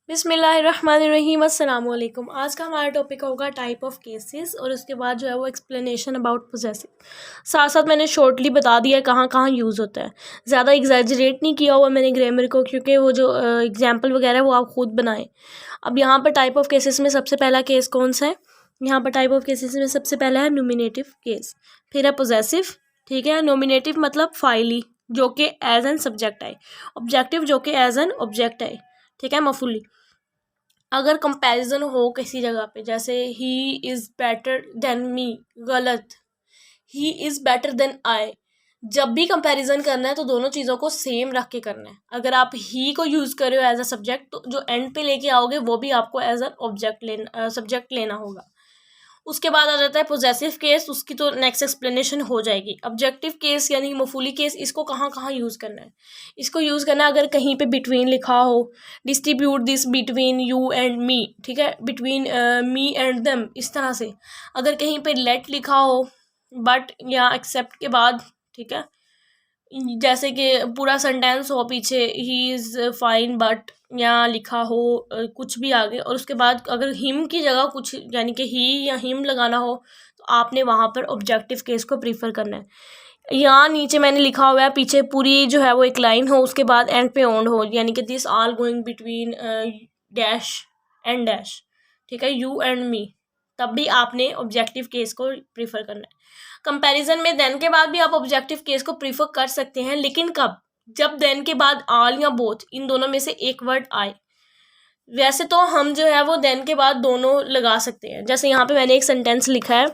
बिस्मिल्लाहिर्रहमानिर्रहीम अस्सलाम वालेकुम। आज का हमारा टॉपिक होगा टाइप ऑफ केसेस और उसके बाद जो है वो एक्सप्लेनेशन अबाउट पोजेसिव। साथ साथ मैंने शॉर्टली बता दिया है कहाँ कहाँ यूज़ होता है। ज़्यादा एग्जैजरेट नहीं किया हुआ मैंने ग्रामर को, क्योंकि वो जो एग्जाम्पल वगैरह है वो आप खुद बनाएं। अब यहाँ पर टाइप ऑफ केसेस में सबसे पहला केस कौन सा है? यहाँ पर टाइप ऑफ केसेस में सबसे पहला है नोमिनेटिव केस, फिर है पोजेसिव, ठीक है। नोमिनेटिव मतलब फाइली जो कि एज एन सब्जेक्ट आए, ऑब्जेक्टिव जो कि एज एन ऑब्जेक्ट आए, ठीक है, मफूली। अगर कंपैरिजन हो किसी जगह पे, जैसे he is better than me, गलत, he is better than I. जब भी कंपैरिजन करना है तो दोनों चीज़ों को सेम रख के करना है। अगर आप ही को यूज़ कर रहे हो एज अ सब्जेक्ट, तो जो एंड पे लेके आओगे वो भी आपको एज अ सब्जेक्ट लेना होगा। उसके बाद आ जाता है पोजेसिव केस, उसकी तो नेक्स्ट एक्सप्लेनेशन हो जाएगी। ऑब्जेक्टिव केस यानी मफूली केस, इसको कहाँ कहाँ यूज़ करना है? इसको यूज़ करना है अगर कहीं पे बिटवीन लिखा हो, distribute this between you and me, ठीक है, बिटवीन मी एंड देम, इस तरह से। अगर कहीं पे लेट लिखा हो बट या एक्सेप्ट के बाद, ठीक है, जैसे कि पूरा सेंटेंस हो पीछे ही इज़ फाइन बट, या लिखा हो कुछ भी आगे, और उसके बाद अगर हिम की जगह कुछ यानी कि ही या हिम लगाना हो, तो आपने वहाँ पर ऑब्जेक्टिव केस को प्रीफर करना है। यहाँ नीचे मैंने लिखा हुआ है, पीछे पूरी जो है वो एक लाइन हो, उसके बाद एंड पे ओन्ड हो, यानी कि this all going between dash and dash, ठीक है, यू एंड मी, तब भी आपने ऑब्जेक्टिव केस को प्रीफर करना है। कंपैरिजन में देन के बाद भी आप ऑब्जेक्टिव केस को प्रीफर कर सकते हैं, लेकिन कब? जब देन के बाद आल या बोथ, इन दोनों में से एक वर्ड आए। वैसे तो हम जो है वो देन के बाद दोनों लगा सकते हैं। जैसे यहाँ पे मैंने एक सेंटेंस लिखा है,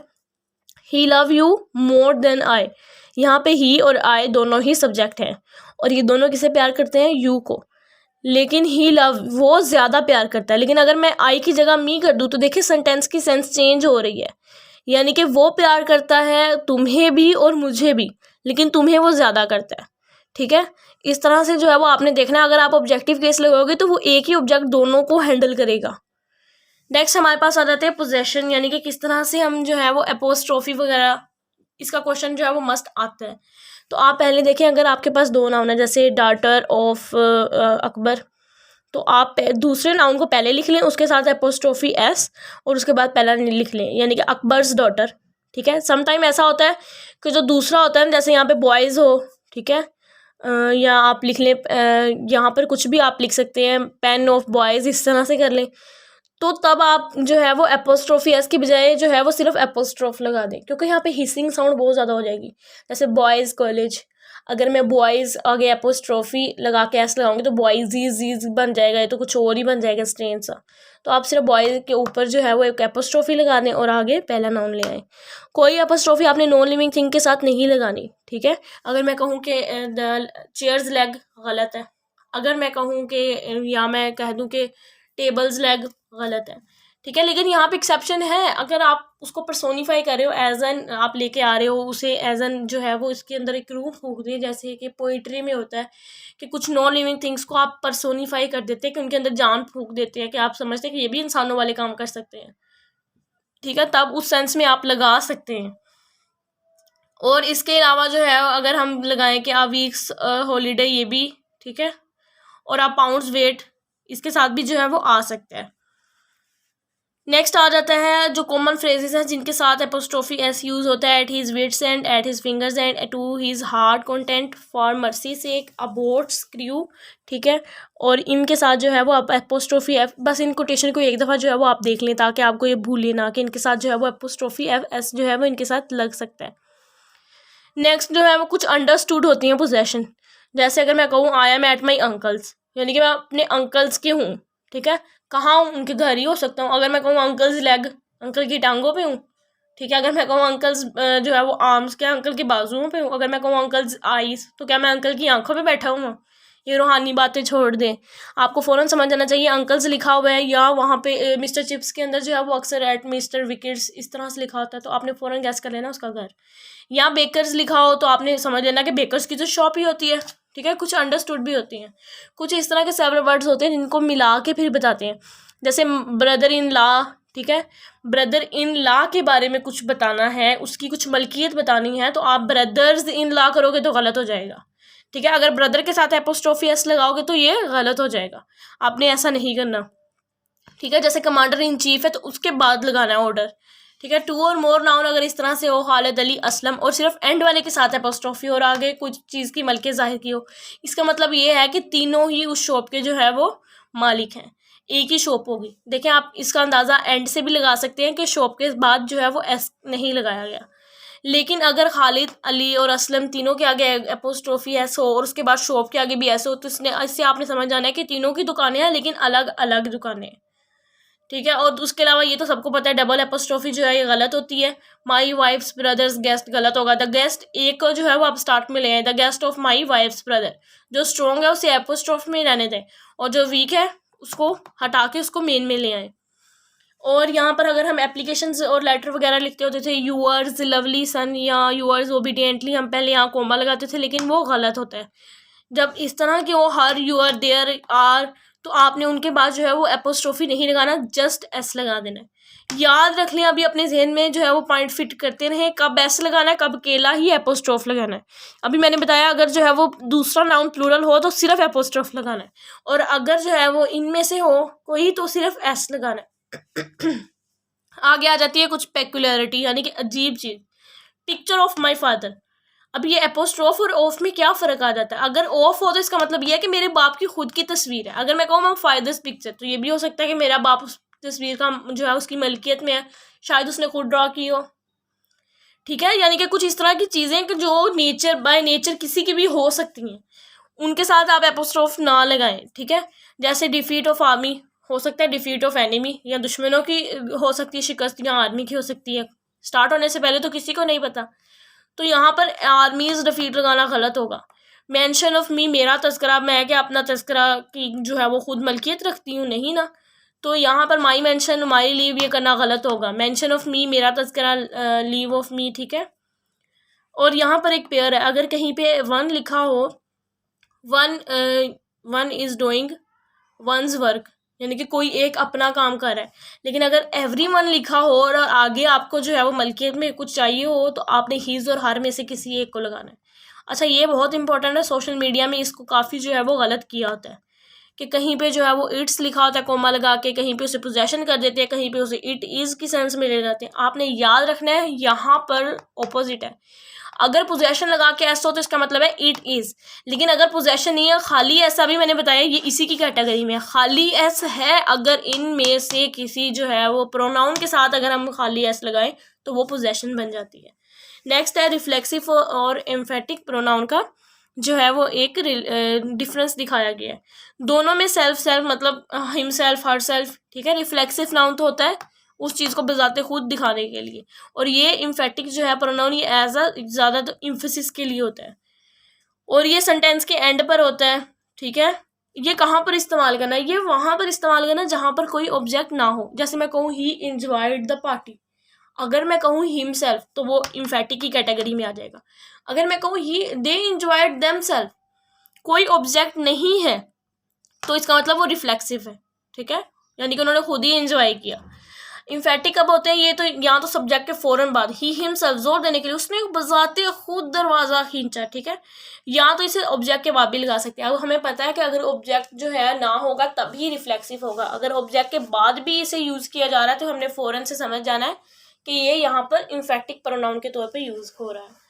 he love you more than I. यहाँ पे ही और आई दोनों ही सब्जेक्ट हैं, और ये दोनों किसे प्यार करते हैं? यू को। लेकिन ही लव वो ज़्यादा प्यार करता है, लेकिन अगर मैं आई की जगह मी कर दूँ तो देखिए सेंटेंस की सेंस चेंज हो रही है। यानी कि वो प्यार करता है तुम्हें भी और मुझे भी, लेकिन तुम्हें वो ज़्यादा करता है, ठीक है। इस तरह से जो है वो आपने देखना है। अगर आप ऑब्जेक्टिव केस लगाओगे तो वो एक ही ऑब्जेक्ट दोनों को हैंडल करेगा। नेक्स्ट हमारे पास आ जाते हैं पोजेशन, यानी कि किस तरह से हम जो है वो एपोस्ट्रोफी वगैरह, इसका क्वेश्चन जो है वो मस्ट आता है। तो आप पहले देखें, अगर आपके पास दो नाउन है, जैसे डाटर ऑफ अकबर, तो आप दूसरे नाउन को पहले लिख लें, उसके साथ एपोस्ट्रोफी एस, और उसके बाद पहला लिख लें, यानी कि अकबर्स डॉटर, ठीक है। समटाइम ऐसा होता है कि जो दूसरा होता है, जैसे यहाँ पे बॉयज़ हो, ठीक है, या आप लिख लें, यहाँ पर कुछ भी आप लिख सकते हैं, पेन ऑफ बॉयज़, इस तरह से कर लें। तो तब आप जो है वो एपोस्ट्रोफी एस की बजाय जो है वो सिर्फ एपोस्ट्रोफ लगा दें, क्योंकि यहाँ पे हिसिंग साउंड बहुत ज़्यादा हो जाएगी। जैसे बॉयज़ कॉलेज, अगर मैं बॉयज़ आगे एपोस्ट्रोफी लगा के एस लगाऊंगी तो बॉयज़ बन जाएगा, ये तो कुछ और ही बन जाएगा स्ट्रेन सा। तो आप सिर्फ बॉयज़ के ऊपर जो है वो एक एपोस्ट्रोफी लगा दें और आगे पहला नाउन ले आए। कोई एपोस्ट्रोफी आपने नॉन लिविंग थिंग के साथ नहीं लगानी, ठीक है। अगर मैं कहूँ कि द चेयर्स लेग, गलत है। अगर मैं कहूँ कि, या मैं कह दूँ कि टेबल्स लेग, गलत है, ठीक है। लेकिन यहाँ पे एक्सेप्शन है, अगर आप उसको पर्सोनीफाई कर रहे हो, एज एन आप लेके आ रहे हो उसे, एज एन जो है वो इसके अंदर एक रूह फूक दिए, जैसे कि पोइट्री में होता है कि कुछ नॉन लिविंग थिंग्स को आप पर्सोनीफाई कर देते हैं, कि उनके अंदर जान फूक देते हैं, कि आप समझते हैं कि ये भी इंसानों वाले काम कर सकते हैं, ठीक है, तब उस सेंस में आप लगा सकते हैं। और इसके अलावा जो है अगर हम लगाएं कि आ वीक्स हॉलीडे, ये भी ठीक है, और आप पाउंड्स वेट, इसके साथ भी जो है वो आ सकता है। नेक्स्ट आ जाता है जो कॉमन फ्रेजेस हैं जिनके साथ एपोस्ट्रोफी एस यूज़ होता है, at his wits end, at his fingers end, to his heart content, for mercy sake, about, screw, ठीक है। और इनके साथ जो है वो आप एपोस्ट्रोफी एफ, बस इन कोटेशन को एक दफ़ा जो है वो आप देख लें ताकि आपको ये भूलिए ना कि इनके साथ जो है वो एपोस्ट्रोफी एफ एस जो है वो इनके साथ लग सकता है। नेक्स्ट जो है वो कुछ अंडरस्टूड होती हैं पोजेशन। जैसे अगर मैं कहूँ I am at my uncle's, यानी कि मैं अपने अंकल्स के हूँ, ठीक है, कहाँ हूँ? उनके घर ही हो सकता हूँ। अगर मैं कहूँ अंकल्स लेग, अंकल की टांगों पे हूँ, ठीक है। अगर मैं कहूँ अंकल्स जो है वो आर्म्स, क्या अंकल के बाजुओं पे हूँ। अगर मैं कहूँ अंकल्स आईज, तो क्या मैं अंकल की आंखों पे बैठा हूँ? ये रूहानी बातें छोड़ दें, आपको फ़ौरन समझ जाना चाहिए अंकल्स लिखा हुआ है, या वहाँ पे मिस्टर चिप्स के अंदर जो है वो अक्सर एट मिस्टर विकेट्स इस तरह से लिखा होता है, तो आपने फ़ौरन गैस कर लेना उसका घर। या बेकर्स लिखा हो तो आपने समझ लेना कि बेकर्स की तो शॉप ही होती है, ठीक है। कुछ अंडरस्टूड भी होती हैं, कुछ इस तरह के सेवरल वर्ड्स होते हैं जिनको मिला के फिर बताते हैं। जैसे ब्रदर इन लॉ, ठीक है, ब्रदर इन लॉ के बारे में कुछ बताना है, उसकी कुछ मलकियत बतानी है, तो आप ब्रदर्स इन लॉ करोगे तो गलत हो जाएगा, ठीक है। अगर ब्रदर के साथ एपोस्ट्रोफी एस लगाओगे तो ये गलत हो जाएगा, आपने ऐसा नहीं करना। ठीक है, जैसे कमांडर इन चीफ है तो उसके बाद लगाना है ऑर्डर। ठीक है, 2 और मोर नाउन अगर इस तरह से हो, खालिद, अली, असलम, और सिर्फ एंड वाले के साथ एपोस्ट्रोफी और आगे कुछ चीज़ की मलकियत जाहिर की हो, इसका मतलब ये है कि तीनों ही उस शॉप के जो है वो मालिक हैं, एक ही शॉप होगी। देखें आप इसका अंदाज़ा एंड से भी लगा सकते हैं कि शॉप के बाद जो है वो एस नहीं लगाया गया। लेकिन अगर खालिद, अली और असलम तीनों के आगे एपोस्ट्रोफी एस हो और उसके बाद शॉप के आगे भी एस हो, तो इससे आपने समझ जाना है कि तीनों की दुकानें हैं लेकिन अलग अलग दुकानें हैं। ठीक है, और उसके अलावा ये तो सबको पता है डबल एपोस्ट्रोफी जो है ये गलत होती है। माई वाइफ्स ब्रदर्स गेस्ट गलत होगा। द गेस्ट एक जो है वो आप स्टार्ट में ले आए, the guest of my wife's brother. जो स्ट्रॉन्ग है उसे एपोस्ट्रोफ में रहने दें और जो वीक है उसको हटा के उसको मेन में ले आए। और यहाँ पर अगर हम एप्लीकेशंस और लेटर वगैरह लिखते होते थे, यूअर्स लवली सन या यूअर्स ओबीडियंटली, हम पहले यहाँ कोमा लगाते थे, लेकिन वो गलत होता है। जब इस तरह के वो हर, यूअर, देयर, आर, तो आपने उनके बाद जो है वो एपोस्ट्रोफी नहीं लगाना, जस्ट एस लगा देना है। याद रख लें, अभी अपने जहन में जो है वो पॉइंट फिट करते रहें, कब एस लगाना है, कब अकेला ही एपोस्ट्रोफ लगाना है। अभी मैंने बताया अगर जो है वो दूसरा नाउन प्लूरल हो तो सिर्फ एपोस्ट्रोफ लगाना है, और अगर जो है वो इनमें से हो कोई तो सिर्फ एस लगाना है। आगे आ जाती है कुछ पेक्युलरिटी, यानी कि अजीब चीज। Picture of my father. अब ये एपोस्ट्रोफ और ऑफ में क्या फ़र्क आ जाता है? अगर ऑफ हो तो इसका मतलब ये है कि मेरे बाप की खुद की तस्वीर है। अगर मैं कहूँ माई फादर्स पिक्चर, तो ये भी हो सकता है कि मेरा बाप उस तस्वीर का जो है उसकी मलकियत में है, शायद उसने खुद ड्रॉ की हो। ठीक है, यानी कि कुछ इस तरह की चीज़ें कि जो नेचर बाय नेचर किसी की भी हो सकती हैं, उनके साथ आप एपोस्ट्रोफ ना लगाएं। ठीक है, जैसे डिफीट ऑफ आर्मी हो सकता है डिफीट ऑफ एनिमी, या दुश्मनों की हो सकती है शिकस्त, या आर्मी की हो सकती है। स्टार्ट होने से पहले तो किसी को नहीं पता, तो यहाँ पर आर्मीज डिफीट लगाना गलत होगा। मेंशन ऑफ मी, मेरा तस्करा, मैं क्या अपना तस्करा की जो है वो खुद मलकियत रखती हूँ? नहीं ना। तो यहाँ पर माई मेंशन, माई लीव, ये करना गलत होगा। मेंशन ऑफ मी, मेरा तस्करा, लीव ऑफ मी। ठीक है, और यहाँ पर एक पेयर है, अगर कहीं पे वन लिखा हो, one is doing one's work, यानी कि कोई एक अपना काम कर रहा है, लेकिन अगर एवरीवन लिखा हो और आगे आपको जो है वो मलकियत में कुछ चाहिए हो, तो आपने हीज और हर में से किसी एक को लगाना है। अच्छा, ये बहुत इंपॉर्टेंट है, सोशल मीडिया में इसको काफ़ी जो है वो गलत किया होता है कि कहीं पे जो है वो इट्स लिखा होता है कोमा लगा के, कहीं पे उसे पोजेशन कर देते हैं, कहीं पे उसे इट इज़ की सेंस में ले जाते हैं। आपने याद रखना है यहाँ पर ऑपोजिट है। अगर पोजेशन लगा के ऐसा हो तो इसका मतलब है इट इज़, लेकिन अगर पोजेशन नहीं है, खाली ऐसा भी मैंने बताया ये इसी की कैटेगरी में खाली एस है। अगर इनमें से किसी जो है वो प्रोनाउन के साथ अगर हम खाली एस लगाएं तो वो पोजेशन बन जाती है। नेक्स्ट है रिफ्लेक्सिव और एम्फेटिक प्रोनाउन का जो है वो एक डिफरेंस दिखाया गया है। दोनों में सेल्फ सेल्फ मतलब हिमसेल्फ, हर सेल्फ। ठीक है, रिफ्लेक्सिव नाउन तो होता है उस चीज़ को बजाते खुद दिखाने के लिए, और ये इम्फेटिक जो है प्रोनाउन ये एज अ ज़्यादा तो इम्फेसिस के लिए होता है, और ये सेंटेंस के एंड पर होता है। ठीक है, ये कहाँ पर इस्तेमाल करना है? ये वहाँ पर इस्तेमाल करना जहाँ पर कोई ऑब्जेक्ट ना हो। जैसे मैं कहूँ ही इंजॉयड द पार्टी, अगर मैं कहूँ हिमसेल्फ तो वो इम्फेटिक की कैटेगरी में आ जाएगा। अगर मैं कहूँ ही दे इंजॉयड देमसेल्फ, कोई ऑब्जेक्ट नहीं है, तो इसका मतलब वो रिफ्लेक्सिव है। ठीक है, यानी कि उन्होंने खुद ही एंजॉय किया। इम्फेटिक कब होते हैं? ये तो यहाँ तो सब्जेक्ट के फौरन बाद, ही हिमसेल्फ जोर देने के लिए उसने बजाते खुद दरवाज़ा खींचा। ठीक है, या तो इसे ऑब्जेक्ट के बाद भी लगा सकते हैं। अब हमें पता है कि अगर ऑब्जेक्ट जो है ना होगा तभी रिफ्लेक्सिव होगा, अगर ऑब्जेक्ट के बाद भी इसे यूज़ किया जा रहा है तो हमने फ़ौरन से समझ जाना है कि ये यहाँ पर इम्फेटिक प्रोनाउन के तौर पर यूज़ हो रहा है।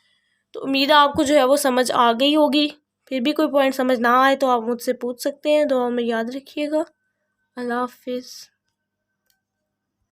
तो उम्मीद है आपको जो है वो समझ आ गई होगी। फिर भी कोई पॉइंट समझ ना आए तो आप मुझसे पूछ सकते हैं। दुआ में याद रखिएगा। अल्लाह हाफिज़।